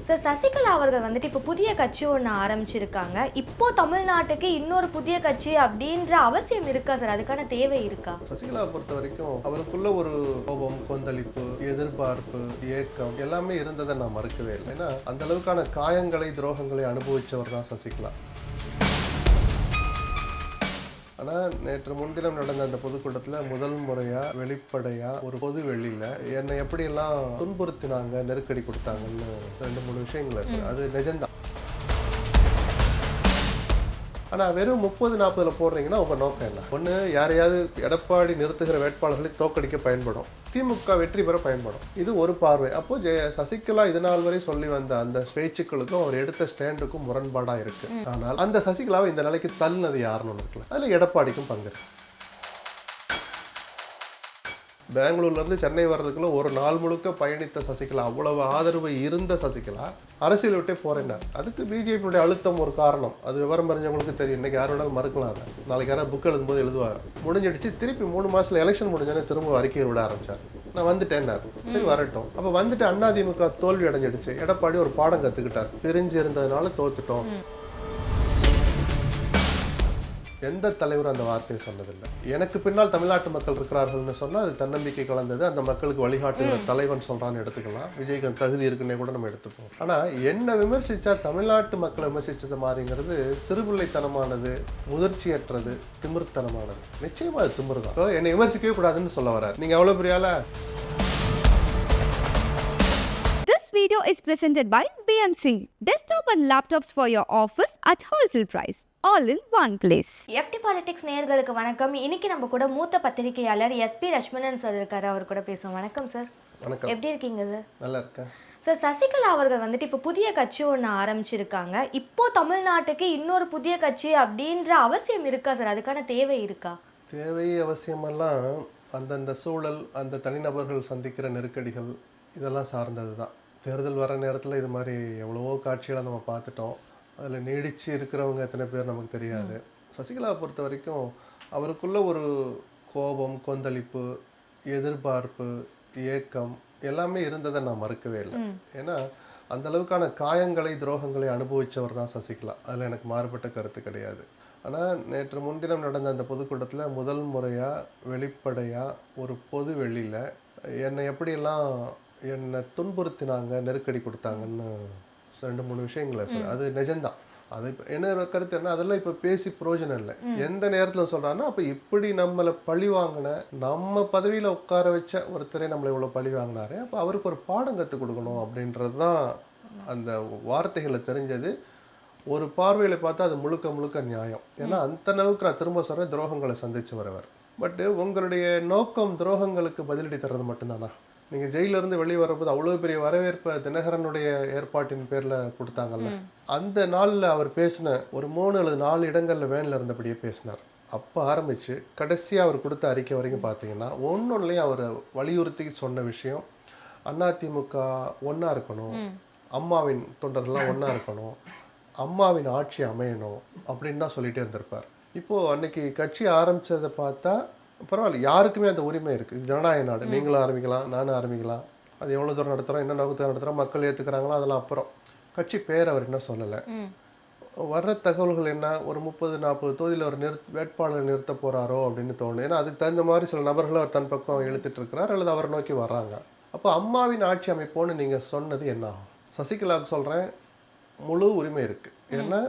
Sir, Sasikala அவர்கள் வந்துட்டு இப்போ புதிய கட்சி ஒன்று ஆரம்பிச்சிருக்காங்க. இப்போ தமிழ்நாட்டுக்கு இன்னொரு புதிய கட்சி அப்படின்ற அவசியம் இருக்கா சார்? அதுக்கான தேவை இருக்கா? சசிகலா பொறுத்த வரைக்கும் அவருக்குள்ள ஒரு கோபம், கொந்தளிப்பு, எதிர்பார்ப்பு, ஏக்கம் எல்லாமே இருந்ததை நான் மறுக்கவே இல்லை. ஏன்னா அந்த அளவுக்கான காயங்களை, துரோகங்களை அனுபவிச்சவர் தான் சசிகலா. ஆனால் நேற்று முன்தினம் நடந்த அந்த பொதுக்கூட்டத்தில் முதல் முறையாக வெளிப்படையாக ஒரு பொது வெளியில் என்னை எப்படியெல்லாம் துன்புறுத்தினாங்க, நெருக்கடி கொடுத்தாங்கன்னு 2-3 விஷயங்கள் இருக்குது. அது நிஜம்தான். ஆனால் வெறும் 30-40 போடுறீங்கன்னா உங்கள் நோக்கம் என்ன? ஒன்று, யாரையாவது எடப்பாடி நிறுத்துகிற வேட்பாளர்களை தோக்கடிக்க பயன்படும், திமுக வெற்றி பெற பயன்படும். இது ஒரு பார்வை. அப்போ சசிகலா இது நாள் வரை சொல்லி வந்த அந்த பேச்சுக்களுக்கும் அவர் எடுத்த ஸ்டாண்டுக்கும் முரண்பாடாக இருக்கு. ஆனால் அந்த சசிகலாவை இந்த நிலைக்கு தள்ளினது யாருன்னு இருக்குல்ல, அதில் எடப்பாடிக்கும் பங்கு இருக்கு. பெங்களூர்லேருந்து சென்னை வர்றதுக்குள்ள ஒரு நாள் முழுக்க பயணித்த சசிகலா, அவ்வளவு ஆதரவு இருந்த சசிகலா அரசியல் விட்டே போறேன்னார். அதுக்கு பிஜேபியுடைய அழுத்தம் ஒரு காரணம். அது விவரம் தெரிஞ்சவங்களுக்கு தெரியும். இன்னைக்கு யார் வேணாலும் மறுக்கலாம். அதை நாளைக்கு யாராவது புக் எழுதும்போது எழுதுவார். முடிஞ்சிடுச்சு. திருப்பி 3 மாசத்துல எலெக்ஷன் முடிஞ்சோன்னே திரும்ப அறிக்கையை விட ஆரம்பிச்சார். நான் வந்துட்டேன்னார். சரி, வரட்டும். அப்போ வந்துட்டு அதிமுக தோல்வி அடைஞ்சிடுச்சு. எடப்பாடி ஒரு பாடம் கற்றுக்கிட்டார். பிரிஞ்சு இருந்ததுனால தோத்துட்டோம். எந்த தலைவரும் அந்த வார்த்தையை சொன்னதில்லை. எனக்கு பின்னால் தமிழ்நாட்டு மக்கள் இருக்கிறார்கள்னு சொன்னால் அது தன்னம்பிக்கை கலந்தது. அந்த மக்களுக்கு வழிகாட்டுகிற தலைவன் சொல்கிறான்னு எடுத்துக்கலாம். விஜய்க்கு தகுதி இருக்குன்னே கூட நம்ம எடுத்துப்போம். ஆனால் என்ன விமர்சித்தா தமிழ்நாட்டு மக்களை விமர்சித்தது மாதிரிங்கிறது சிறுபிள்ளைத்தனமானது, முதிர்ச்சியற்றது, திமிர்த்தனமானது. நிச்சயமாக அது திமிர் தான். என்னை விமர்சிக்கவே கூடாதுன்னு சொல்ல வர்றாரு. நீங்கள் அவ்வளோ பெரியால. This video is presented by BMC. Desktop and laptops for your office at wholesale price. All in one place. FT politics நேயர்களுக்கு வணக்கம். இன்னைக்கு நம்ம கூட மூத்த பத்திரிகையாளர் SP லட்சுமணன் சார் இருக்காரு. அவர் கூட பேசுவோம். வணக்கம் சார். வணக்கம். எப்படி இருக்கீங்க சார்? நல்லா இருக்கேன் சார். சசிகலா அவர்கள் வந்துட்டு இப்போ புதிய கட்சி ஒன்று ஆரம்பிச்சிருக்காங்க. இப்போ தமிழ்நாட்டுக்கு இன்னொரு புதிய கட்சி அப்படின்ற அவசியம் இருக்கா சார்? அதுக்கான தேவை இருக்கா? தேவை, அவசியமெல்லாம் அந்தந்த சூழல், அந்த தனிநபர்கள் சந்திக்கிற நெருக்கடிகள் இதெல்லாம் சார்ந்தது தான். தேர்தல் வர நேரத்தில் இது மாதிரி எவ்வளவோ காட்சிகளை நம்ம பார்த்துட்டோம். அதில் நீடிச்சு இருக்கிறவங்க எத்தனை பேர் நமக்கு தெரியாது. சசிகலாவை பொறுத்த வரைக்கும் அவருக்குள்ள ஒரு கோபம், கொந்தளிப்பு, எதிர்பார்ப்பு, ஏக்கம் எல்லாமே இருந்ததை நான் மறுக்கவே இல்லை. ஏன்னா அந்த அளவுக்கான காயங்களை, துரோகங்களை அனுபவித்தவர் தான் சசிகலா. அதில் எனக்கு மாறுபட்ட கருத்து கிடையாது. ஆனால் நேற்று முன்தினம் நடந்த அந்த பொதுக்கூட்டத்தில் முதல் முறையாக வெளிப்படையாக ஒரு பொது வெளியில் என்னை எப்படியெல்லாம் என்னை துன்புறுத்தினாங்க, நெருக்கடி கொடுத்தாங்கன்னு 2-3 விஷயங்கள் இருக்குது. அது நிஜம்தான். அது இப்போ என்ன கருத்து என்ன, அதெல்லாம் இப்போ பேசி பிரயோஜனம் இல்லை. எந்த நேரத்தில் சொல்கிறாருன்னா, அப்போ இப்படி நம்மளை பழி வாங்கின, நம்ம பதவியில் உட்கார வச்ச ஒருத்தரை நம்மளை இவ்வளோ பழி வாங்கினாரு, அப்போ அவருக்கு ஒரு பாடம் கற்றுக் கொடுக்கணும் அப்படின்றது தான் அந்த வார்த்தைகளை தெரிஞ்சது. ஒரு பார்வையில் பார்த்தா அது முழுக்க முழுக்க நியாயம். ஏன்னா அந்த அளவுக்கு நான் திரும்ப சொல்கிறேன், துரோகங்களை சந்தித்து வரவர். பட்டு உங்களுடைய நோக்கம் துரோகங்களுக்கு பதிலடி தர்றது மட்டும்தானா? நீங்கள் ஜெயிலிருந்து வெளியே வரப்போது அவ்வளோ பெரிய வரவேற்பை தினகரனுடைய ஏற்பாட்டின் பேரில் கொடுத்தாங்கல்ல. அந்த நாளில் அவர் பேசின ஒரு 3 அல்லது 4 இடங்களில் வேனில் இருந்தபடியே பேசினார். அப்போ ஆரம்பித்து கடைசியாக அவர் கொடுத்த அறிக்கை வரைக்கும் பார்த்தீங்கன்னா ஒன்னொன்னுலேயும் அவர் வலியுறுத்தி சொன்ன விஷயம், அதிமுக ஒன்றா இருக்கணும், அம்மாவின் தொண்டர்கள்லாம் ஒன்றா இருக்கணும், அம்மாவின் ஆட்சி அமையணும் அப்படின்னு தான் சொல்லிகிட்டே இருந்திருப்பார். இப்போது அன்னைக்கு கட்சி ஆரம்பித்ததை பார்த்தா பரவாயில்ல, யாருக்குமே அந்த உரிமை இருக்குது. இது ஜனநாயக நாடு. நீங்களும் ஆரம்பிக்கலாம், நானும் ஆரம்பிக்கலாம். அது எவ்வளோ தூரம் நடத்துகிறோம், என்ன நோக்கத்தை நடத்துகிறோம், மக்கள் ஏற்றுக்கிறாங்களோ அதெல்லாம் அப்புறம். கட்சி பேர் அவர் என்ன சொல்லலை. வர்ற தகவல்கள் என்ன, ஒரு 30-40 தொகுதியில் ஒரு வேட்பாளர் நிறுத்த போகிறாரோ அப்படின்னு தோணுது. ஏன்னா அதுக்கு தகுந்த மாதிரி சில நபர்களை அவர் தன் பக்கம் இழுத்துட்டு இருக்கிறார் அல்லது அவரை நோக்கி வர்றாங்க. அப்போ அம்மாவின் ஆட்சி அமைப்போன்னு நீங்கள் சொன்னது என்ன ஆகும்? சசிகலாவுக்கு சொல்கிறேன், முழு உரிமை இருக்குது. ஏன்னா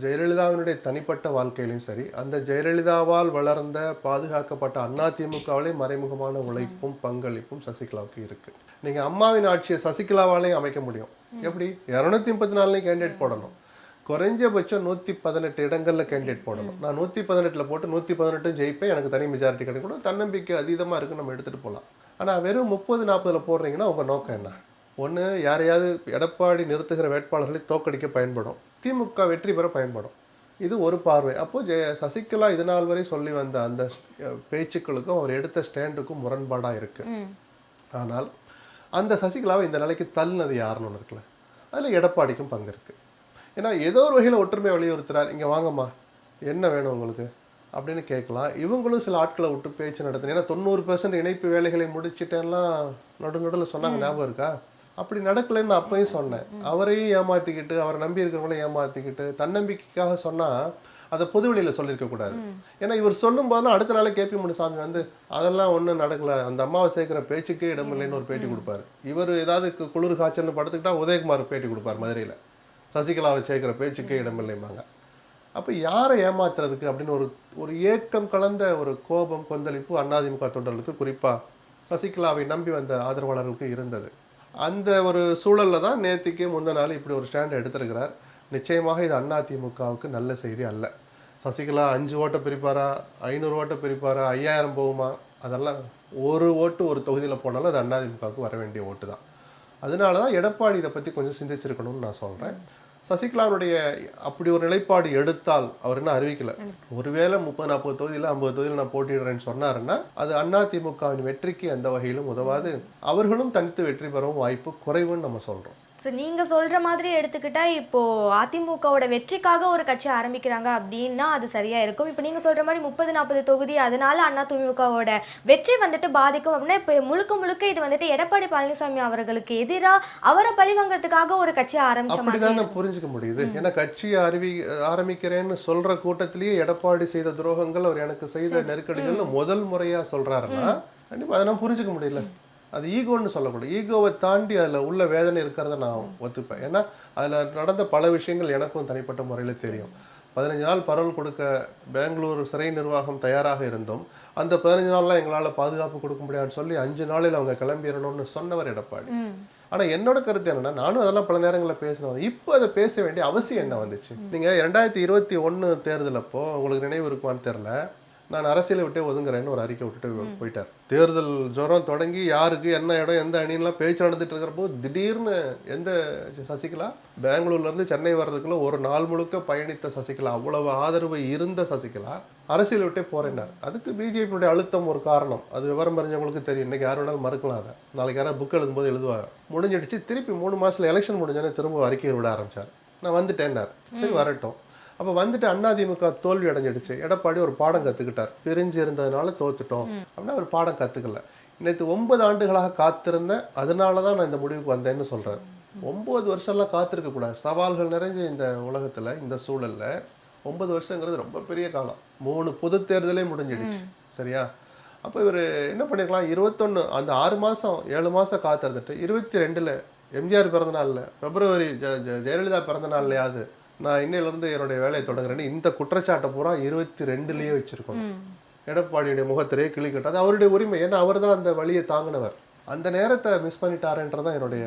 ஜெயலலிதாவினுடைய தனிப்பட்ட வாழ்க்கையிலையும் சரி, அந்த ஜெயலலிதாவால் வளர்ந்த பாதுகாக்கப்பட்ட அதிமுகவிலே மறைமுகமான உழைப்பும் பங்களிப்பும் சசிகலாவுக்கு இருக்குது. நீங்கள் அம்மாவின் ஆட்சியை சசிகலாவாலேயும் அமைக்க முடியும். எப்படி? 234 கேண்டிடேட் போடணும். குறைஞ்சபட்சம் 118 இடங்களில் கேண்டிடேட் போடணும். நான் 118 போட்டு 118 ஜெயிப்பேன், எனக்கு தனி மெஜாரிட்டி கிடைக்கணும், தன்னம்பிக்கை அதீதமாக இருக்குன்னு நம்ம எடுத்துகிட்டு போகலாம். ஆனால் வெறும் 30-40 போடுறீங்கன்னா உங்கள் நோக்கம் என்ன? ஒன்று, யாரையாவது எடப்பாடி நிறுத்துகிற வேட்பாளர்களை தோக்கடிக்க பயன்படும், திமுக வெற்றி பெற பயன்படும். இது ஒரு பார்வை. அப்போது சசிகலா இது நாள் வரை சொல்லி வந்த அந்த பேச்சுக்களுக்கும் அவர் எடுத்த ஸ்டாண்டுக்கும் முரண்பாடாக இருக்குது. ஆனால் அந்த சசிகலாவை இந்த நிலைக்கு தள்ளினது யாருன்னு ஒன்று இருக்குல்ல, அதில் எடப்பாடிக்கும் பங்கு இருக்குது. ஏன்னா ஏதோ ஒரு வகையில் ஒற்றுமை வலியுறுத்துறார். இங்கே வாங்கம்மா, என்ன வேணும் உங்களுக்கு அப்படின்னு கேட்கலாம். இவங்களும் சில ஆட்களை விட்டு பேச்சு நடத்தின. ஏன்னா 90% இணைப்பு வேலைகளை முடிச்சுட்டேன்லாம் நடுநடுவில் சொன்னாங்க, ஞாபகம் இருக்கா? அப்படி நடக்கலைன்னு நான் அப்பயும் சொன்னேன். அவரையும் ஏமாத்திக்கிட்டு, அவரை நம்பி இருக்கிறவங்களையும் ஏமாத்திக்கிட்டு, தன்னம்பிக்கைக்காக சொன்னா அதை பொது வெளியில் சொல்லியிருக்க கூடாது. ஏன்னா இவர் சொல்லும் போதெல்லாம் அடுத்த நாளே கேபி முனுசாமி வந்து அதெல்லாம் ஒன்றும் நடக்கல, அந்த அம்மாவை சேர்க்கிற பேச்சுக்கே இடமில்லைன்னு ஒரு பேட்டி கொடுப்பாரு. இவர் ஏதாவது குளிர் காய்ச்சல்னு படுத்துக்கிட்டா உதயகுமார் பேட்டி கொடுப்பார் மதுரையில், சசிகலாவை சேர்க்கிற பேச்சுக்கே இடமில்லைம்பாங்க. அப்போ யாரை ஏமாத்துறதுக்கு அப்படின்னு ஒரு ஏக்கம் கலந்த ஒரு கோபம் கொந்தளிப்பு அதிமுக தொண்டர்களுக்கு, குறிப்பாக சசிகலாவை நம்பி வந்த ஆதரவாளர்களுக்கு இருந்தது. அந்த ஒரு சூழலில் தான் நேற்றுக்கு முந்தின நாள் இப்படி ஒரு ஸ்டாண்ட் எடுத்திருக்கிறார். நிச்சயமாக இது அதிமுகவுக்கு நல்ல செய்தி அல்ல. சசிகலா 5 ஓட்டை பிரிப்பாரா, 500 ஓட்டை பிரிப்பாரா, 5000 போகுமா, அதெல்லாம் ஒரு ஓட்டு ஒரு தொகுதியில் போனாலும் அது அதிமுகவுக்கு வர வேண்டிய ஓட்டு தான். அதனால தான் எடப்பாடி இதை பற்றி கொஞ்சம் சிந்திச்சிருக்கணும்னு நான் சொல்கிறேன். சசிகலாவுடைய அப்படி ஒரு நிலைப்பாடு எடுத்தால், அவர் என்ன அறிவிக்கல, ஒருவேளை 30-40 தொகுதியில் 50 தொகுதியில் நான் போட்டிடுறேன்னு சொன்னாருன்னா அது அதிமுகவின் வெற்றிக்கு எந்த வகையிலும் உதவாது. அவர்களும் தனித்து வெற்றி பெறவும் வாய்ப்பு குறைவுன்னு நம்ம சொல்கிறோம். ஸோ நீங்கள் சொல்கிற மாதிரி எடுத்துக்கிட்டா இப்போது அதிமுகவோட வெற்றிக்காக ஒரு கட்சி ஆரம்பிக்கிறாங்க அப்படின்னா அது சரியாக இருக்கும். இப்போ நீங்கள் சொல்கிற மாதிரி 30-40 தொகுதி அதனால அதிமுகவோட வெற்றி வந்துட்டு பாதிக்கும் அப்படின்னா இப்போ முழுக்க இது வந்துட்டு எடப்பாடி பழனிசாமி அவர்களுக்கு எதிராக அவரை பழிவாங்கிறதுக்காக ஒரு கட்சி ஆரம்பிச்ச அப்படிதான் நான் புரிஞ்சுக்க முடியுது. ஏன்னா கட்சி ஆரம்பிக்கிறேன்னு சொல்ற கூட்டத்திலேயே எடப்பாடி செய்த துரோகங்கள், அவர் எனக்கு செய்த நெருக்கடிகள்னு முதல் முறையா சொல்றாருன்னா கண்டிப்பா அதை நான் புரிஞ்சுக்க முடியல. அது ஈகோன்னு சொல்லக்கூடாது. ஈகோவை தாண்டி அதில் உள்ள வேதனை இருக்கிறத நான் ஒத்துப்பேன். ஏன்னா அதில் நடந்த பல விஷயங்கள் எனக்கும் தனிப்பட்ட முறையில் தெரியும். 15 நாள் பரவல் கொடுக்க பெங்களூர் சிறை நிர்வாகம் தயாராக இருந்தோம். அந்த 15 நாள்லாம் எங்களால் பாதுகாப்பு கொடுக்க முடியாதுன்னு சொல்லி 5 நாளில் அவங்க கிளம்பிடணும்னு சொன்னவர் எடப்பாடி. ஆனால் என்னோட கருத்து என்னன்னா, நானும் அதெல்லாம் பல நேரங்களில் பேசினேன். இப்போ அதை பேச வேண்டிய அவசியம் என்ன வந்துச்சு? நீங்கள் 2021 தேர்தல் அப்போ உங்களுக்கு நினைவு இருக்குமான்னு தெரியல, நான் அரசியலை விட்டே ஒதுங்குறேன்னு ஒரு அறிக்கை விட்டுட்டு போயிட்டார். தேர்தல் ஜுரம் தொடங்கி யாருக்கு என்ன இடம் எந்த அணின்லாம் பேச்சு நடந்துட்டு இருக்கிறப்போ திடீர்னு சசிகலா பெங்களூர்லேருந்து சென்னை வர்றதுக்குள்ள ஒரு நாள் முழுக்க பயணித்த சசிகலா, அவ்வளவு ஆதரவு இருந்த சசிகலா அரசியலை விட்டே போறேன்னார். அதுக்கு பிஜேபியுடைய அழுத்தம் ஒரு காரணம். அது விவரம் தெரிஞ்சவங்களுக்கு தெரியும். இன்னைக்கு யார் வேணாலும் மறுக்கலாம். அதை நாளைக்கு யாராவது புக் எழுதும்போது எழுதுவாங்க. முடிஞ்சிடுச்சு. திருப்பி 3 மாசத்துல எலெக்ஷன் முடிஞ்சோன்னே திரும்ப அறிக்கையை விட ஆரம்பிச்சார். நான் வந்துட்டேன்னார். சரி வரட்டும். அப்போ வந்துட்டு அதிமுக தோல்வி அடைஞ்சிடுச்சு. எடப்பாடி ஒரு பாடம் கற்றுக்கிட்டார். பிரிஞ்சு இருந்ததுனால தோத்துட்டோம் அப்படின்னா ஒரு பாடம் கற்றுக்கல. நேற்று 9 ஆண்டுகளாக காத்திருந்தேன், அதனால தான் நான் இந்த முடிவுக்கு வந்தேன்னு சொல்கிறார். 9 வருஷம்லாம் காத்திருக்க கூடாது. சவால்கள் நிறைஞ்ச இந்த உலகத்தில், இந்த சூழலில் 9 வருஷங்கிறது ரொம்ப பெரிய காலம். 3 பொது தேர்தலே முடிஞ்சிடுச்சு. சரியா? அப்போ இவர் என்ன பண்ணிருக்கலாம், 21 அந்த 6 மாதம் 7 மாதம் காத்திருந்துட்டு 22 எம்ஜிஆர் பிறந்த நாளில், பிப்ரவரி ஜெயலலிதா பிறந்த நாள்லையாவது நான் இன்னையிலேருந்து என்னுடைய வேலையை தொடங்குறேன்னு இந்த குற்றச்சாட்டை பூரா 22லயே வச்சிருக்கணும். எடப்பாடியுடைய முகத்திலே கிளி கட்டாது. அவருடைய உரிமை. ஏன்னா அவர் தான் அந்த வழியை தாங்கினவர். அந்த நேரத்தை மிஸ் பண்ணிட்டாருன்றதான் என்னுடைய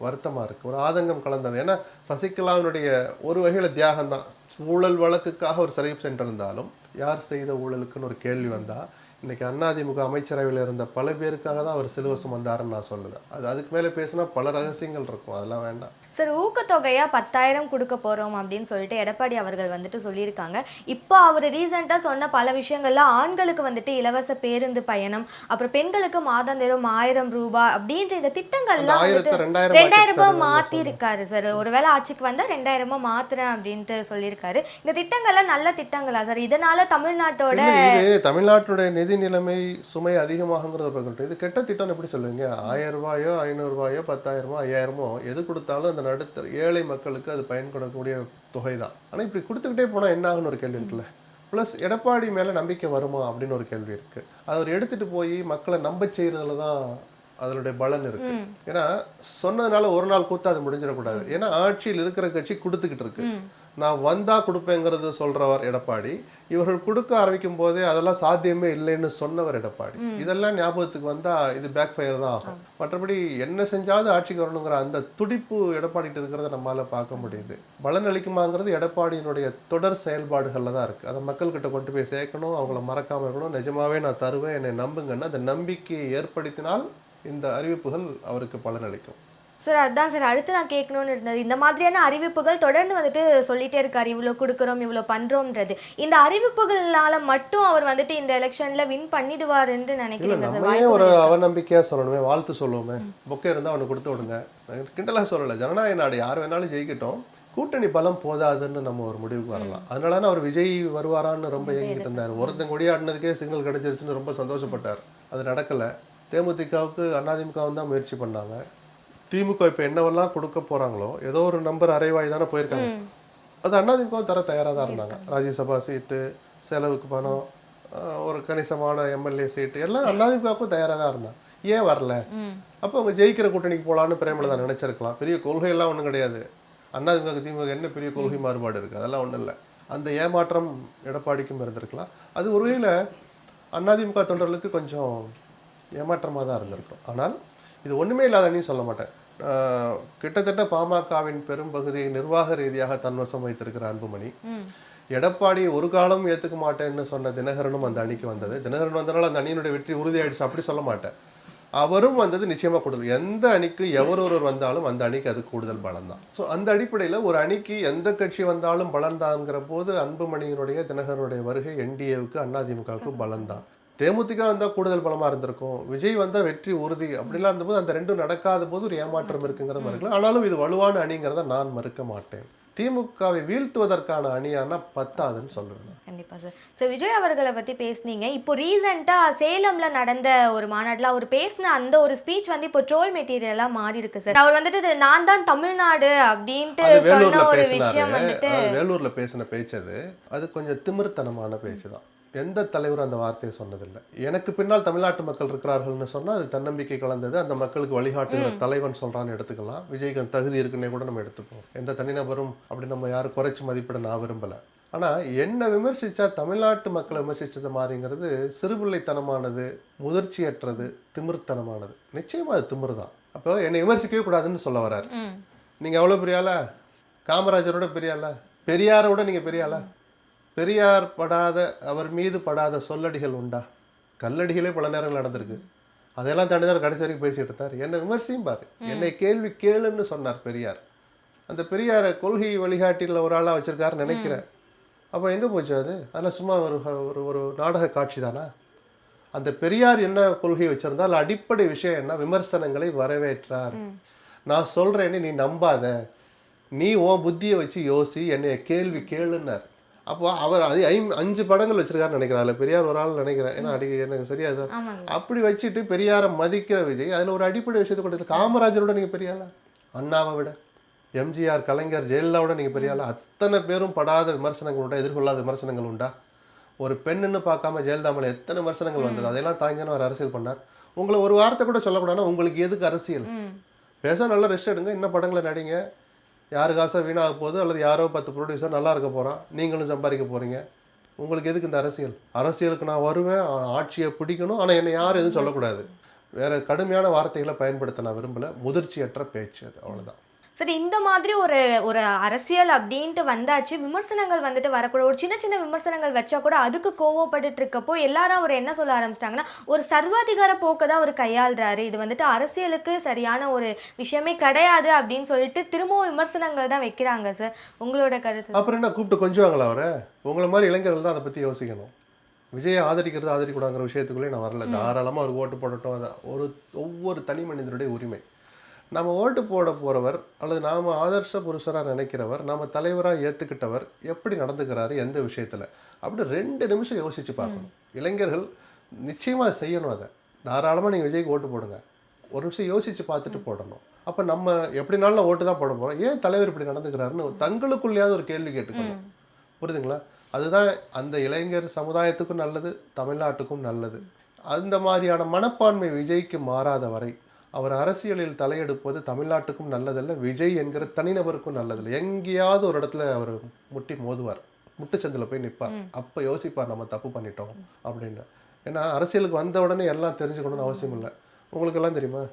வருத்தமாக இருக்குது. ஒரு ஆதங்கம் கலந்தது. ஏன்னா சசிகலாவினுடைய ஒரு வகையில் தியாகம் தான். ஊழல் வழக்குக்காக ஒரு சிறை சென்றிருந்தாலும் யார் செய்த ஊழலுக்குன்னு ஒரு கேள்வி வந்தால், இன்னைக்கு அதிமுக அமைச்சரவையில் இருந்த பல பேருக்காக தான் அவர் சிலுவசம் வந்தாருன்னு நான் சொல்லுவேன். அதுக்கு மேலே பேசினா பல ரகசியங்கள் இருக்கும், அதெல்லாம் வேண்டாம். சார், ஊக்கத்தொகையாக 10,000 கொடுக்க போகிறோம் அப்படின்னு சொல்லிட்டு எடப்பாடி அவர்கள் வந்துட்டு சொல்லியிருக்காங்க. இப்போ அவர் ரீசெண்டாக சொன்ன பல விஷயங்கள்லாம் ஆண்களுக்கு வந்துட்டு இலவச பேருந்து பயணம், அப்புறம் பெண்களுக்கு மாதாந்திரம் 1000 ரூபாய் அப்படின்ற இந்த திட்டங்கள்லாம் 2000 ரூபாய் மாற்றிருக்காரு சார். ஒருவேளை ஆட்சிக்கு வந்தால் 2000 மாத்துறேன் அப்படின்ட்டு சொல்லியிருக்காரு. இந்த திட்டங்கள்லாம் நல்ல திட்டங்களா சார்? இதனால தமிழ்நாட்டுடைய நிதி நிலைமை சுமை அதிகமாகுங்கிறது இது கெட்ட திட்டம் எப்படி சொல்லுவீங்க? 1000 ரூபாயோ 500 ரூபாயோ 10,000மோ 5000மோ எது கொடுத்தாலும் அந்த நடுத்தர ஏழை மக்களுக்கு அது பயன்படக்கூடிய தொகை தான். ஆனால் இப்படி கொடுத்துக்கிட்டே போனால் என்ன ஆகுன்னு ஒரு கேள்வி இருக்குல்ல. ப்ளஸ் எடப்பாடி மேலே நம்பிக்கை வருமா அப்படின்னு ஒரு கேள்வி இருக்கு. அதை அவர் எடுத்துட்டு போய் மக்களை நம்ப செய்யறதுல தான் அதனுடைய பலன் இருக்கு. ஏன்னா சொன்னதுனால ஒரு நாள் கூத்து அது முடிஞ்சிடக்கூடாது. ஏன்னா ஆட்சியில் இருக்கிற கட்சி கொடுத்துக்கிட்டு இருக்கு. நான் வந்தா கொடுப்பேங்கிறது சொல்றவர் எடப்பாடி. இவர்கள் கொடுக்க ஆரம்பிக்கும் போதே அதெல்லாம் சாத்தியமே இல்லைன்னு சொன்னவர் எடப்பாடி. இதெல்லாம் ஞாபகத்துக்கு வந்தா இது பேக் ஃபயர் தான் ஆகும். மற்றபடி என்ன செஞ்சாவது ஆட்சிக்கு வரணுங்கிற அந்த துடிப்பு எடப்பாடிட்டு இருக்கிறத நம்மளால பார்க்க முடியுது. பலன் அளிக்குமாங்கிறது எடப்பாடியினுடைய தொடர் செயல்பாடுகள்ல தான் இருக்கு. அதை மக்கள்கிட்ட கொண்டு போய் சேர்க்கணும், அவங்கள மறக்காம இருக்கணும். நிஜமாவே நான் தருவேன், என்னை நம்புங்கன்னா அந்த நம்பிக்கையை ஏற்படுத்தினால் இந்த அறிவிப்புகள் அவருக்கு பலன் அளிக்கும். சார், அதுதான் சார் அடுத்து நான் கேட்கணும்னு இருந்தது. இந்த மாதிரியான அறிவிப்புகள் தொடர்ந்து வந்துட்டு சொல்லிட்டே இருக்காரு, இவ்வளோ கொடுக்குறோம் இவ்வளோ பண்ணுறோம்ன்றது. இந்த அறிவிப்புகளால மட்டும் அவர் வந்துட்டு இந்த எலெக்ஷன்ல வின் பண்ணிடுவாருன்னு நினைக்கிறீங்க சார்? ஒரு அவநம்பிக்கையா சொல்லணுமே, வாழ்த்து சொல்லுவோமே, பொக்கே இருந்தால் அவனை கொடுத்து விடுங்க, கிண்டலாக சொல்லலை. ஜனநாயக நாடு, யார் வேணாலும் ஜெயிக்கட்டும், கூட்டணி பலம் போதாதுன்னு நம்ம ஒரு முடிவுக்கு வரலாம். அதனால அவர் விஜய் வருவாரான்னு ரொம்ப ஏங்கிட்டு இருந்தார். ஒருத்தன் கொடியாடினதுக்கே சிக்னல் கிடைச்சிருச்சுன்னு ரொம்ப சந்தோஷப்பட்டார். அது நடக்கலை. தேமுதிகவுக்கு அதிமுகவும் தான் முயற்சி பண்ணாங்க. திமுக இப்போ என்னவெல்லாம் கொடுக்க போறாங்களோ ஏதோ ஒரு நம்பர் அரைவாய் தானே போயிருக்காங்க. அது அதிமுக தர தயாராக தான் இருந்தாங்க. ராஜ்யசபா சீட்டு, செலவுக்கு பணம், ஒரு கணிசமான எம்எல்ஏ சீட்டு எல்லாம் அதிமுகவுக்கும் தயாராக தான் இருந்தாங்க. ஏன் வரல? அப்போ அவங்க ஜெயிக்கிற கூட்டணிக்கு போகலான்னு பிரேமலதா நினைச்சிருக்கலாம். பெரிய கொள்கையெல்லாம் ஒன்றும் கிடையாது. அதிமுக திமுக என்ன பெரிய கொள்கை மாறுபாடு இருக்குது? அதெல்லாம் ஒன்றும் இல்லை. அந்த ஏமாற்றம் எடப்பாடிக்கும் இருந்திருக்கலாம். அது ஒருவேளை அதிமுக தொண்டர்களுக்கு கொஞ்சம் ஏமாற்றமாக தான் இருந்திருக்கும். ஆனால் இது ஒன்றுமே இல்லாதன்னு சொல்ல மாட்டேன். கிட்டத்தட்ட பாமகவின் பெரும்பகுதியை நிர்வாக ரீதியாக தன்வசம் வைத்திருக்கிற அன்புமணி, எடப்பாடி ஒரு காலம் ஏற்றுக்க மாட்டேன்னு சொன்ன தினகரனும் அந்த அணிக்கு வந்தது. தினகரன் வந்தனால அந்த அணியினுடைய வெற்றி உறுதியாயிடுச்சு அப்படி சொல்ல மாட்டேன். அவரும் வந்தது நிச்சயமாக கூடுதல். எந்த அணிக்கு ஒருவர் வந்தாலும் அந்த அணிக்கு அது கூடுதல் பலம் தான். ஸோ அந்த அடிப்படையில் ஒரு அணிக்கு எந்த கட்சி வந்தாலும் பலம் தான்ங்கிற போது அன்புமணியினுடைய தினகரனுடைய வருகை என்டிஏவுக்கு அதிமுகவுக்கு பலம் தான். தேமுதிக வந்தால் கூடுதல் பலமாக இருந்திருக்கும். விஜய் வந்தால் வெற்றி உறுதி அப்படிலாம் இருந்தபோது அந்த ரெண்டும் நடக்காத போது ஒரு ஏமாற்றம் இருக்குங்கிறத மறுக்கலாம். ஆனாலும் இது வலுவான அணிங்கிறத நான் மறுக்க மாட்டேன். திமுகவை வீழ்த்துவதற்கான அணியானா பத்தாதுன்னு சொல்லுவேன். கண்டிப்பா சார். ஸோ விஜய் அவர்களை பற்றி பேசுனீங்க. இப்போ ரீசெண்டாக சேலமில் நடந்த ஒரு மாநாட்டில் அவர் பேசின அந்த ஒரு ஸ்பீச் வந்து இப்போ ட்ரோல் மெட்டீரியலாக மாறி இருக்கு சார். அவர் வந்துட்டு நான் தான் தமிழ்நாடு அப்படின்ட்டு சொன்ன ஒரு விஷயம் வந்துட்டு வேலூர்ல பேசின பேச்சு அது கொஞ்சம் திமிர்த்தனமான பேச்சு தான். எந்த தலைவரும் அந்த வார்த்தையை சொன்னதில்லை. எனக்கு பின்னால் தமிழ்நாட்டு மக்கள் இருக்கிறார்கள்னு சொன்னால் அது தன்னம்பிக்கை கலந்தது. அந்த மக்களுக்கு வழிகாட்டுகிற தலைவன் சொல்றான்னு எடுத்துக்கலாம். விஜய்க்கு அந்த தகுதி இருக்குன்னே கூட நம்ம எடுத்துப்போம். எந்த தனிநபரும் அப்படி நம்ம யாரும் குறைச்சி மதிப்பிட நான் விரும்பலை. ஆனால் என்ன விமர்சித்தா தமிழ்நாட்டு மக்களை விமர்சித்தது மாதிரிங்கிறது சிறுபிள்ளைத்தனமானது, முதிர்ச்சியற்றது, திமிர்த்தனமானது. நிச்சயமாக அது திமிர் தான். அப்போ என்னை விமர்சிக்கவே கூடாதுன்னு சொல்ல வர்றாரு. நீங்கள் எவ்வளோ பெரியாளா? காமராஜரோட பெரியாளா? பெரியாரோட நீங்கள் பெரியாளா? பெரியார் படாத, அவர் மீது படாத சொல்லடிகள் உண்டா? கல்லடிகளே பல நேரங்கள் நடந்திருக்கு. அதெல்லாம் தாண்டி தான் கடைசி வரைக்கும் பேசிட்டு இருந்தார். என்னை விமர்சியும் பாரு, என்னை கேள்வி கேளுன்னு சொன்னார் பெரியார். அந்த பெரியாரை கொள்கை வழிகாட்டியில் ஒரு ஆளாக வச்சிருக்காருன்னு நினைக்கிறேன். அப்போ எங்கே போச்சு அது? அதெல்லாம் சும்மா ஒரு நாடக காட்சி தானா? அந்த பெரியார் என்ன கொள்கை வச்சிருந்தால் அடிப்படை விஷயம் என்ன? விமர்சனங்களை வரவேற்றார். நான் சொல்கிறேன்னு நீ நம்பாத, நீ உன் புத்தியை வச்சு யோசி, என்னை கேள்வி கேளுன்னார். அப்போ அவர் அது 5 படங்கள் வச்சிருக்காருன்னு நினைக்கிறேன். அதில் பெரியார் ஒரு ஆள் நினைக்கிறேன். ஏன்னா எனக்கு சரியாது. அப்படி வச்சுட்டு பெரியாரை மதிக்கிற விஜய் அதில் ஒரு அடிப்படை விஷயத்தை கொடுத்து, காமராஜரோட நீங்கள் பெரியாளா? அண்ணாவை விட, எம்ஜிஆர், கலைஞர், ஜெயலலிதாவோட நீங்கள் பெரியாளா? அத்தனை பேரும் படாத விமர்சனங்கள் உண்டா? எதிர்கொள்ளாத விமர்சனங்கள் உண்டா? ஒரு பெண்ணுன்னு பார்க்காம ஜெயலலிதா மேலே எத்தனை விமர்சனங்கள் வந்தது. அதெல்லாம் தாங்கின்னு அவர் அரசியல் பண்ணார். உங்களை ஒரு வார்த்தை கூட சொல்லக்கூடாதுன்னா உங்களுக்கு எதுக்கு அரசியல்? பேச நல்லா ரெஸ்ட் எடுங்க, இன்னும் படங்களை நடிங்க. யாரு காசோ வீணாக போகுது, அல்லது யாரோ 10 ப்ரொடியூசர் நல்லா இருக்க போகிறான், நீங்களும் சம்பாதிக்க போகிறீங்க. உங்களுக்கு எதுக்கு இந்த அரசியல்? அரசியலுக்கு நான் வருவேன், ஆட்சியை பிடிக்கணும், ஆனால் என்னை யாரும் எதுவும் சொல்லக்கூடாது. வேறு கடுமையான வார்த்தைகளை பயன்படுத்த நான் விரும்பலை. முதிர்ச்சியற்ற பேச்சு அது, அவ்வளோதான். சரி, இந்த மாதிரி ஒரு அரசியல் அப்படின்ட்டு வந்தாச்சு, விமர்சனங்கள் வந்துட்டு வரக்கூடாது. ஒரு சின்ன சின்ன விமர்சனங்கள் வச்சா கூட அதுக்கு கோவப்பட்டு இருக்கப்போ எல்லாரும் அவர் என்ன சொல்ல ஆரம்பிச்சிட்டாங்கன்னா, ஒரு சர்வாதிகார போக்கு தான் அவர் கையாளுறாரு, இது வந்துட்டு அரசியலுக்கு சரியான ஒரு விஷயமே கிடையாது அப்படின்னு சொல்லிட்டு திரும்பவும் விமர்சனங்கள் தான் வைக்கிறாங்க சார். உங்களோட கருத்து? அப்புறம் என்ன கூப்பிட்டு கொஞ்சுவாங்களா அவரை? உங்களை மாதிரி இளைஞர்கள் தான் அதை பற்றி யோசிக்கணும். விஜயை ஆதரிக்கிறது ஆதரிக்கூடாங்கிற விஷயத்துக்குள்ளே நான் வரல. தாராளமாக அவர் ஓட்டு போடட்டும். அதை ஒவ்வொரு தனி மனிதனுடைய உரிமை. நம்ம ஓட்டு போட போகிறவர் அல்லது நாம் ஆதர்ச புருஷராக நினைக்கிறவர், நாம் தலைவராக ஏற்றுக்கிட்டவர் எப்படி நடந்துக்கிறாரு எந்த விஷயத்தில் அப்படி 2 நிமிஷம் யோசித்து பார்க்கணும். இளைஞர்கள் நிச்சயமாக செய்யணும். அதை தாராளமாக நீங்கள் விஜய்க்கு ஓட்டு போடுங்க. ஒரு நிமிஷம் யோசித்து பார்த்துட்டு போடணும். அப்போ நம்ம எப்படினாலும் நான் ஓட்டு தான் போட போகிறோம், ஏன் தலைவர் இப்படி நடந்துக்கிறாருன்னு தங்களுக்குள்ளேயாவது ஒரு கேள்வி கேட்டுக்கணும். புரியுதுங்களா? அதுதான் அந்த இளைஞர் சமுதாயத்துக்கும் நல்லது, தமிழ்நாட்டுக்கும் நல்லது. அந்த மாதிரியான மனப்பான்மை விஜய்க்கு மாறாத வரை அவர் அரசியலில் தலையெடுப்பது தமிழ்நாட்டுக்கும் நல்லதல்ல, விஜய் என்கிற தனிநபருக்கும் நல்லதில்லை. எங்கேயாவது ஒரு இடத்துல அவர் முட்டி மோதுவார், முட்டுச்சந்தில் போய் நிற்பார். அப்போ யோசிப்பார் நம்ம தப்பு பண்ணிட்டோம் அப்படின்னு. ஏன்னா அரசியலுக்கு வந்த உடனே எல்லாம் தெரிஞ்சுக்கணும்னு அவசியம் இல்லை. உங்களுக்கு எல்லாம் தெரியுமா?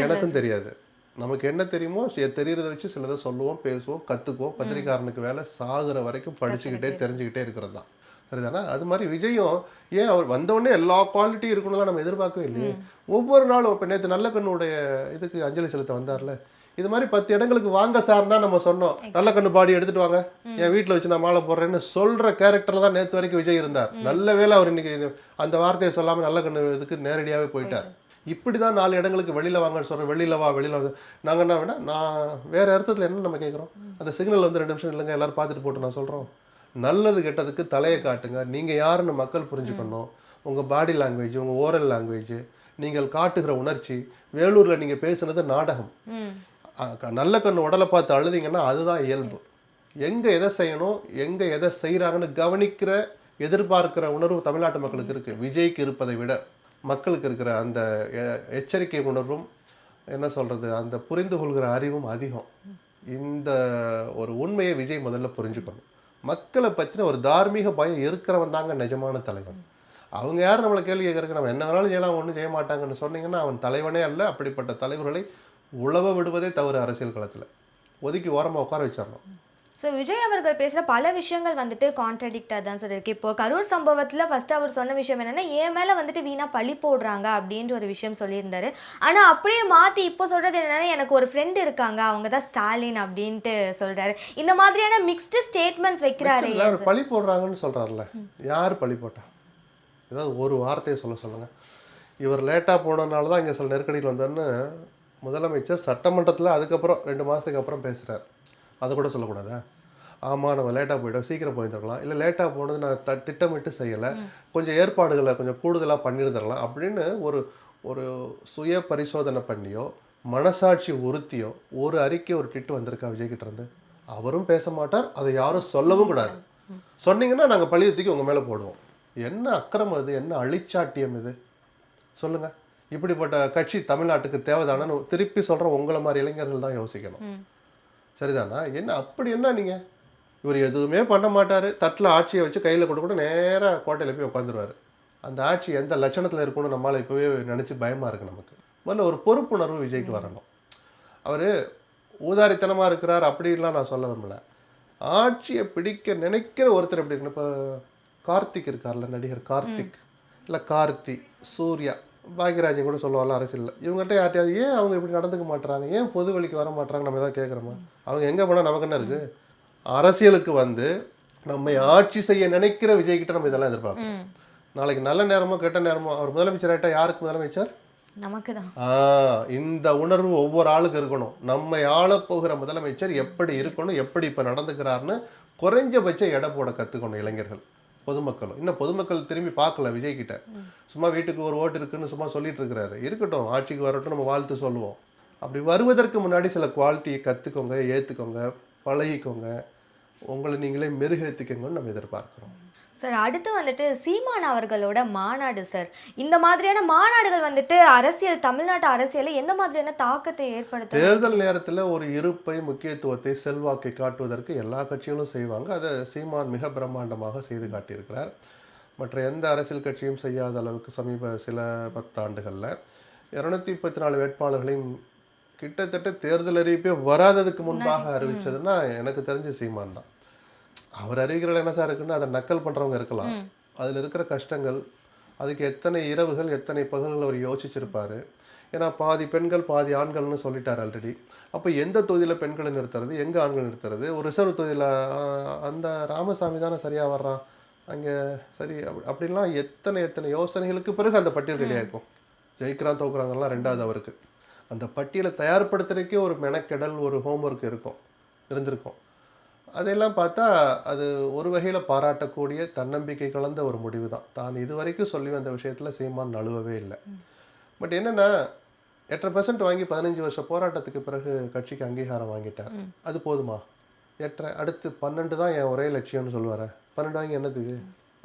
எனக்கும் தெரியாது. நமக்கு என்ன தெரியுமோ தெரியறத வச்சு சிலதை சொல்லுவோம், பேசுவோம், கற்றுக்குவோம். பத்திரிக்காரனுக்கு வேலை சாகுற வரைக்கும் படிச்சுக்கிட்டே தெரிஞ்சுக்கிட்டே இருக்கிறது தான். சரிதானா? அது மாதிரி விஜயும் ஏன் அவர் வந்தவுடனே எல்லா குவாலிட்டியும் இருக்கணும்லாம் நம்ம எதிர்பார்க்கவே இல்லையே. ஒவ்வொரு நாளும் இப்போ நேற்று நல்ல கண்ணுடைய இதுக்கு அஞ்சலி செலுத்த வந்தார்ல, இது மாதிரி 10 இடங்களுக்கு வாங்க சார் தான் நம்ம சொன்னோம். நல்ல கண்ணு பாடி எடுத்துட்டு வாங்க, என் வீட்டில் வச்சு நான் மாலை போடுறேன்னு சொல்ற கேரக்டர்ல தான் நேற்று வரைக்கும் விஜய் இருந்தார். நல்ல வேளை அவர் இன்னைக்கு அந்த வார்த்தையை சொல்லாமல் நல்ல கண்ணு இதுக்கு நேரடியாகவே போயிட்டார். இப்படி தான் 4 இடங்களுக்கு வெளியில் வாங்கன்னு சொல்கிறேன். வெளியில் வா, வெளியில் வாங்க. நாங்கள் என்ன வேணா, நான் வேறு அர்த்தத்தில் என்ன நம்ம கேட்குறோம்? அந்த சிக்னல் வந்து 2 நிமிஷம் இல்லைங்க, எல்லோரும் பார்த்துட்டு போட்டு நான் சொல்கிறோம். நல்லது கெட்டதுக்கு தலையை காட்டுங்க. நீங்கள் யாருன்னு மக்கள் புரிஞ்சுக்கணும். உங்கள் பாடி லாங்குவேஜ், உங்கள் ஓரல் லாங்குவேஜ், நீங்கள் காட்டுகிற உணர்ச்சி, வேலூர்ல நீங்க பேசுனது நாடகம். நல்ல கண்ணு உடலை பார்த்து அழுதிங்கன்னா அதுதான் இயல்பு. எங்க எதை செய்யணும், எங்க எதை செய்யறாங்கன்னு கவனிக்கிற எதிர்பார்க்கிற உணர்வு தமிழ்நாட்டு மக்களுக்கு இருக்கு. விஜய்க்கு இருப்பதை விட மக்களுக்கு இருக்கிற அந்த எச்சரிக்கை உணர்வும், என்ன சொல்றது, அந்த புரிந்து கொள்கிற அறிவும் அதிகம். இந்த ஒரு உண்மையை விஜய் முதல்ல புரிஞ்சுக்கணும். மக்களை பற்றின ஒரு தார்மீக பயம் இருக்கிறவன் தாங்க நிஜமான தலைவன். அவங்க யார் நம்மளை கேள்வி கேட்கறதுக்கு, நம்ம என்ன வேணாலும் செய்யலாம், ஒன்றும் செய்ய மாட்டாங்கன்னு சொன்னீங்கன்னா அவன் தலைவனே அல்ல. அப்படிப்பட்ட தலைவர்களை உழவ விடுவதே தவறு. அரசியல் களத்தில் ஒதுக்கி ஓரமாக உட்கார வச்சிடணும். ஸோ விஜய் அவர்கள் பேசுகிற பல விஷயங்கள் வந்துட்டு கான்ட்ரடிக்டாக தான் சார் இருக்குது. இப்போ கரூர் சம்பவத்தில் ஃபஸ்ட்டு அவர் சொன்ன விஷயம் என்னென்னா, என் மேலே வந்துட்டு வீணாக பழி போடுறாங்க அப்படின்ற ஒரு விஷயம் சொல்லியிருந்தாரு. ஆனால் அப்படியே மாற்றி இப்போ சொல்கிறது என்னென்னா, எனக்கு ஒரு ஃப்ரெண்டு இருக்காங்க, அவங்க தான் ஸ்டாலின் அப்படின்ட்டு சொல்கிறாரு. இந்த மாதிரியான மிக்ஸ்டு ஸ்டேட்மெண்ட்ஸ் வைக்கிறாரு. அவர் பழி போடுறாங்கன்னு சொல்கிறாருல்ல, யார் பழி போட்டா? ஏதாவது ஒரு வார்த்தையை சொல்லுங்கள். இவர் லேட்டாக போனதுனால தான் இங்கே சில நெருக்கடிகள் வந்தார்னு முதலமைச்சர் சட்டமன்றத்தில் அதுக்கப்புறம் 2 மாதத்துக்கு அப்புறம் பேசுகிறார். அதை கூட சொல்லக்கூடாதா? ஆமாம், நம்ம லேட்டாக போயிட்டோம், சீக்கிரம் போயிருந்துருக்கலாம், இல்லை லேட்டாக போனது நான் திட்டமிட்டு செய்யலை, கொஞ்சம் ஏற்பாடுகளை கொஞ்சம் கூடுதலாக பண்ணியிருந்துடலாம் அப்படின்னு ஒரு சுய பரிசோதனை பண்ணியோ மனசாட்சி உறுத்தியோ ஒரு அறிக்கை, ஒரு ட்விட் வந்திருக்கா விஜய்கிட்ட இருந்து? அவரும் பேச மாட்டார், அதை யாரும் சொல்லவும் கூடாது. சொன்னீங்கன்னா நாங்கள் பழியை தூக்கி உங்கள் மேலே போடுவோம். என்ன அக்கிரமம் இது, என்ன அழிச்சாட்டியம் இது சொல்லுங்கள். இப்படிப்பட்ட கட்சி தமிழ்நாட்டுக்கு தேவைதானு திருப்பி சொல்கிற உங்களை மாதிரி இளைஞர்கள் தான் யோசிக்கணும். சரிதானா? என்ன அப்படி என்ன நீங்கள், இவர் எதுவுமே பண்ண மாட்டார், தட்டில் ஆட்சியை வச்சு கையில் கொடுக்க நேராக கோட்டையில் போய் உட்காந்துருவார். அந்த ஆட்சி எந்த லட்சணத்தில் இருக்குன்னு நம்மளால் இப்போவே நினச்சி பயமாக இருக்குது நமக்கு. முதல்ல ஒரு பொறுப்புணர்வு விஜய்க்கு வரணும். அவர் ஊதாரித்தனமாக இருக்கிறார் அப்படின்லாம் நான் சொல்ல விரும்பல. ஆட்சியை பிடிக்க நினைக்கிற ஒருத்தர் எப்படி இருக்குன்னு, இப்போ கார்த்திக் இருக்கார்ல, நடிகர் கார்த்திக், இல்லை கார்த்தி, சூர்யா, பாக்யராஜன் கூட சொல்லுவாங்க அரசியலில். இவங்ககிட்ட யார்ட்டையாவது ஏன் அவங்க இப்படி நடந்துக்க மாட்டுறாங்க, ஏன் பொது வழிக்கு வர மாட்டுறாங்க நம்ம எதாவது கேட்குறோமா? அவங்க எங்கே போனால் நமக்கு என்ன இருக்குது? அரசியலுக்கு வந்து நம்ம ஆட்சி செய்ய நினைக்கிற விஜய்கிட்ட நம்ம இதெல்லாம் எதிர்பார்க்கணும். நாளைக்கு நல்ல நேரமோ கெட்ட நேரமோ அவர் முதலமைச்சர் ஆகிட்டா யாருக்கு முதலமைச்சர்? நமக்கு தான். இந்த உணர்வு ஒவ்வொரு ஆளுக்கு இருக்கணும். நம்மை ஆளப்போகிற முதலமைச்சர் எப்படி இருக்கணும், எப்படி இப்போ நடந்துக்கிறாருன்னு குறைஞ்சபட்சம் எடை போட கற்றுக்கணும் இளைஞர்கள், பொதுமக்களும். இன்னும் பொதுமக்கள் திரும்பி பார்க்கல விஜய்கிட்ட. சும்மா வீட்டுக்கு ஒரு ஓட்டு இருக்குன்னு சும்மா சொல்லிட்டு இருக்கிறாரு. இருக்கட்டும், ஆட்சிக்கு வரட்டும், நம்ம வாழ்த்து சொல்லுவோம். அப்படி வருவதற்கு முன்னாடி சில குவாலிட்டியை கற்றுக்கோங்க, ஏற்றுக்கோங்க, பழகிக்கோங்க, உங்களை நீங்களே மெருகேற்றிக்கோங்கன்னு நம்ம எதிர்பார்க்குறோம். சார், அடுத்து வந்துட்டு சீமான் அவர்களோட மாநாடு சார். இந்த மாதிரியான மாநாடுகள் வந்துட்டு அரசியல், தமிழ்நாட்டு அரசியலில் எந்த மாதிரியான தாக்கத்தை ஏற்படுத்தும்? தேர்தல் நேரத்தில் ஒரு இருப்பை, முக்கியத்துவத்தை, செல்வாக்கை காட்டுவதற்கு எல்லா கட்சிகளும் செய்வாங்க. அதை சீமான் மிக பிரம்மாண்டமாக செய்து காட்டியிருக்கிறார். மற்ற எந்த அரசியல் கட்சியும் செய்யாத அளவுக்கு சமீப சில 10 ஆண்டுகளில் 234 வேட்பாளர்களையும் கிட்டத்தட்ட தேர்தல் அறிவிப்பே வராததுக்கு முன்பாக அறிவிச்சதுன்னா எனக்கு தெரிஞ்ச சீமான் தான். அவர் அறிவிக்கிறதுல என்ன சார் இருக்குன்னு அதை நக்கல் பண்ணுறவங்க இருக்கலாம். அதில் இருக்கிற கஷ்டங்கள், அதுக்கு எத்தனை இரவுகள், எத்தனை பகல்கள் அவர் யோசிச்சிருப்பார். ஏன்னா பாதி பெண்கள் பாதி ஆண்கள்னு சொல்லிட்டார் ஆல்ரெடி. அப்போ எந்த தொகுதியில் பெண்களை நிறுத்துறது, எங்கே ஆண்கள் நிறுத்துறது? ஒரு ரிசர்வ் தொகுதியில் அந்த ராமசாமி தானே சரியாக வர்றான், அங்கே சரி அப்படின்லாம் எத்தனை யோசனைகளுக்கு பிறகு அந்த பட்டியல் ரெடியாக இருக்கும். ஜெயிக்கிறான் தோக்குறாங்கலாம் ரெண்டாவது அவருக்கு. அந்த பட்டியலை தயார்படுத்துறதுக்கே ஒரு மெனக்கெடல், ஒரு ஹோம்ஒர்க் இருந்திருக்கும். அதெல்லாம் பார்த்தா அது ஒரு வகையில் பாராட்டக்கூடிய தன்னம்பிக்கை கலந்த ஒரு முடிவு தான். தான் இதுவரைக்கும் சொல்லி வந்த விஷயத்தில் சீமான் நழுவவே இல்லை. பட் என்னென்னா 8% வாங்கி 15 வருஷ போராட்டத்துக்கு பிறகு கட்சிக்கு அங்கீகாரம் வாங்கிட்டார். அது போதுமா? 8 அடுத்து 12 தான் என் ஒரே லட்சியம்னு சொல்லுவார். 12 வாங்கி என்னதுக்கு?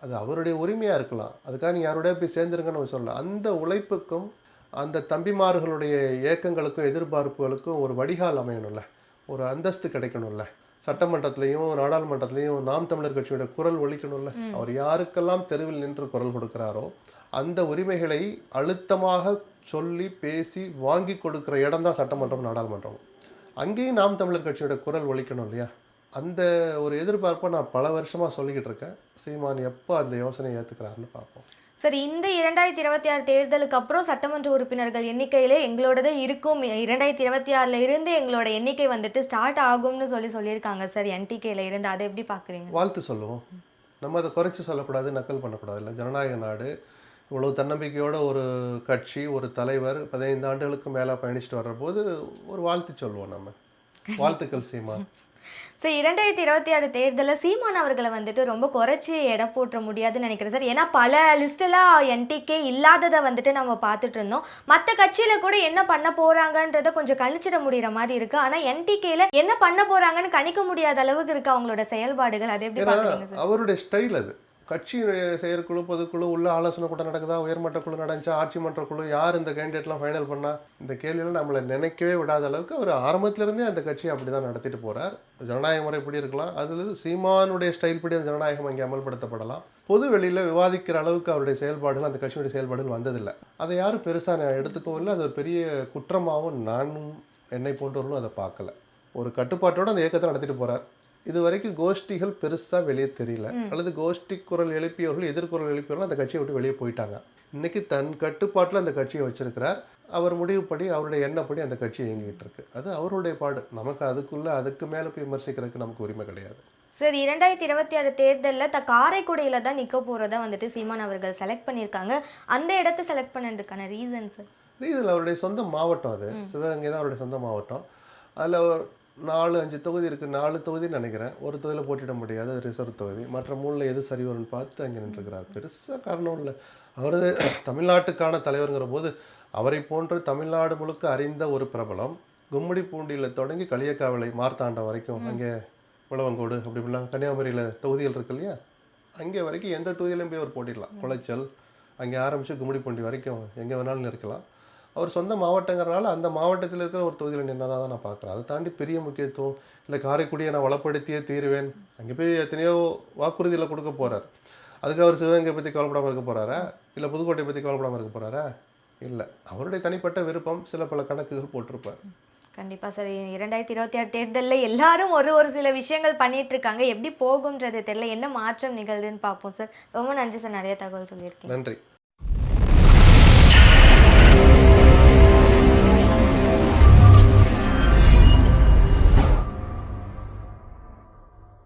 அது அவருடைய உரிமையாக இருக்கலாம். அதுக்காக நீ யாரோடய போய் சேர்ந்துருங்கன்னு சொல்லலாம். அந்த உழைப்புக்கும் அந்த தம்பிமார்களுடைய ஏக்கங்களுக்கும் எதிர்பார்ப்புகளுக்கும் ஒரு வடிகால் அமையணும்ல, ஒரு அந்தஸ்து கிடைக்கணும்ல. சட்டமன்றத்திலையும் நாடாளுமன்றத்திலையும் நாம் தமிழர் கட்சியோட குரல் ஒலிக்கணும்ல. அவர் யாருக்கெல்லாம் தெருவில் நின்று குரல் கொடுக்கிறாரோ அந்த உரிமைகளை அழுத்தமாக சொல்லி பேசி வாங்கி கொடுக்குற இடம் தான் சட்டமன்றம், நாடாளுமன்றம். அங்கேயும் நாம் தமிழர் கட்சியோட குரல் ஒலிக்கணும் இல்லையா? அந்த ஒரு எதிர்பார்ப்பை நான் பல வருஷமாக சொல்லிக்கிட்டு இருக்கேன். சீமான் எப்போ அந்த யோசனையை ஏற்றுக்கிறாருன்னு பார்ப்போம். சரி, இந்த 2026 தேர்தலுக்கு அப்புறம் சட்டமன்ற உறுப்பினர்கள் எண்ணிக்கையில் எங்களோடது இருக்கும். 2026 இருந்து எங்களோட எண்ணிக்கை வந்துட்டு ஸ்டார்ட் ஆகும்னு சொல்லியிருக்காங்க சார், என்டிகேல இருந்து. அதை எப்படி பார்க்குறீங்க? வாழ்த்து சொல்லுவோம். நம்ம அதை குறைச்சி சொல்லக்கூடாது, நக்கல் பண்ணக்கூடாது. இல்லை, ஜனநாயக நாடு. இவ்வளோ தன்னம்பிக்கையோட ஒரு கட்சி, ஒரு தலைவர் 15 ஆண்டுகளுக்கு மேலே பயணிச்சுட்டு வர்ற போது ஒரு வாழ்த்து சொல்லுவோம். நம்ம வாழ்த்துக்கள் சீமான். ஸோ 2026 தேர்தலில் சீமான் அவர்களை வந்துட்டு ரொம்ப குறைச்சி எடை போட்ட முடியாதுன்னு நினைக்கிறேன் சார். ஏன்னா பல லிஸ்டெல்லாம் என்டிகே இல்லாததை வந்துட்டு நம்ம பார்த்துட்டு இருந்தோம். மற்ற கட்சியில் கூட என்ன பண்ண போகிறாங்கன்றதை கொஞ்சம் கணிச்சிட முடிகிற மாதிரி இருக்குது. ஆனால் என்டிகேல என்ன பண்ண போகிறாங்கன்னு கணிக்க முடியாத அளவுக்கு இருக்குது அவங்களோட செயல்பாடுகள். அது எப்படி பார்க்குறீங்க சார்? அவருடைய ஸ்டைல் அது. கட்சி செயற்குழு பொதுக்குழு உள்ள ஆலோசனை கூட்டம் நடக்குதா, உயர்மட்ட குழு நடந்துச்சா, ஆட்சி மன்ற குழு யார் இந்த கேண்டிடேட்லாம் ஃபைனல் பண்ணா, இந்த கேள்வியெல்லாம் நம்மளை நினைக்கவே விடாத அளவுக்கு அவர் ஆரம்பத்திலிருந்தே அந்த கட்சியை அப்படி தான் நடத்திட்டு போகிறார். ஜனநாயக முறை இப்படி இருக்கலாம், அதில் சீமானுடைய ஸ்டைல் படி அந்த ஜனநாயகம் அங்கே அமல்படுத்தப்படலாம். பொது வெளியில் விவாதிக்கிற அளவுக்கு அவருடைய செயல்பாடுகள், அந்த கட்சியுடைய செயல்பாடுகள் வந்ததில்லை. அதை யாரும் பெருசாக எடுத்துக்கவும் இல்லை. அது ஒரு பெரிய குற்றமாகவும் நானும் என்னை போன்றவர்களும் அதை பார்க்கல. ஒரு கட்டுப்பாட்டோடு அந்த இயக்கத்தை நடத்திட்டு போகிறார். இது வரைக்கும் கோஷ்டிகள் பெருசாக வெளியே தெரியல, அல்லது கோஷ்டி குரல் எழுப்பியவர்கள் எதிர்குரல் எழுப்பியவர்கள் அந்த கட்சியை விட்டு வெளியே போயிட்டாங்க. இன்னைக்கு தன் கட்டுப்பாட்டில் அந்த கட்சியை வச்சிருக்கிறார். அவர் முடிவுப்படி அவருடைய எண்ணப்படி அந்த கட்சி இயங்கிட்டு இருக்கு. அது அவருடைய பாடு. நமக்கு அதுக்கு மேலே போய் விமர்சிக்கிறதுக்கு நமக்கு உரிமை கிடையாது. சார் 2026 தேர்தலில் காரைக்குடியில் தான் நிற்க போகிறதா வந்துட்டு சீமான் அவர்கள் செலக்ட் பண்ணியிருக்காங்க. அந்த இடத்த செலக்ட் பண்ணதுக்கான ரீசன் சார்? ரீசன் அவருடைய சொந்த மாவட்டம். அது சிவகங்கை தான் அவருடைய சொந்த மாவட்டம். அதில் 4-5 தொகுதி இருக்குது. 4 தொகுதின்னு நினைக்கிறேன். ஒரு தொகுதியில் போட்டிட முடியாது, அது ரிசர்வ் தொகுதி. மற்ற 3ல் எது சரி வரும்னு பார்த்து அங்கே நின்றுக்கிறார். பெருசாக காரணம் இல்லை. அவர் தமிழ்நாட்டுக்கான தலைவருங்கிற போது அவரை போன்று தமிழ்நாடு முழுக்க அறிந்த ஒரு பிரபலம் கும்மிடிப்பூண்டியில் தொடங்கி களியக்காவிளை மார்த்தாண்டம் வரைக்கும், அங்கே உழவங்கோடு அப்படி இப்படிலாம் கன்னியாகுமரியில் தொகுதிகள் இருக்கு இல்லையா, அங்கே வரைக்கும் எந்த தொகுதியிலையும் போய் அவர் போட்டிடலாம். குளைச்சல் அங்கே ஆரம்பித்து கும்மிடிப்பூண்டி வரைக்கும் எங்கே வேணாலும் இருக்கலாம். அவர் சொந்த மாவட்டங்கிறனால அந்த மாவட்டத்தில் இருக்கிற ஒரு தொகுதியில் நின்னதாக தான் நான் பார்க்குறேன். அதை தாண்டி பெரிய முக்கியத்துவம் இல்லை. காரைக்குடியை நான் வளப்படுத்தியே தீருவேன், அங்கே போய் எத்தனையோ வாக்குறுதியில் கொடுக்க போகிறார். அதுக்கு அவர் சிவகங்கை பற்றி கவலைப்படாமல் இருக்க போகிறாரா, இல்லை புதுக்கோட்டையை பற்றி கவலைப்படாமல் இருக்க போகிறாரா? இல்லை, அவருடைய தனிப்பட்ட விருப்பம், சில பல கணக்குகள் போட்டிருப்பார். கண்டிப்பாக சார். 2026 தேர்தலில் எல்லாரும் ஒரு சில விஷயங்கள் பண்ணிட்டு இருக்காங்க. எப்படி போகும்ன்றது தெரியல. என்ன மாற்றம் நிகழ்துன்னு பார்ப்போம் சார். ரொம்ப நன்றி சார், நிறைய தகவல் சொல்லியிருக்கேன். நன்றி.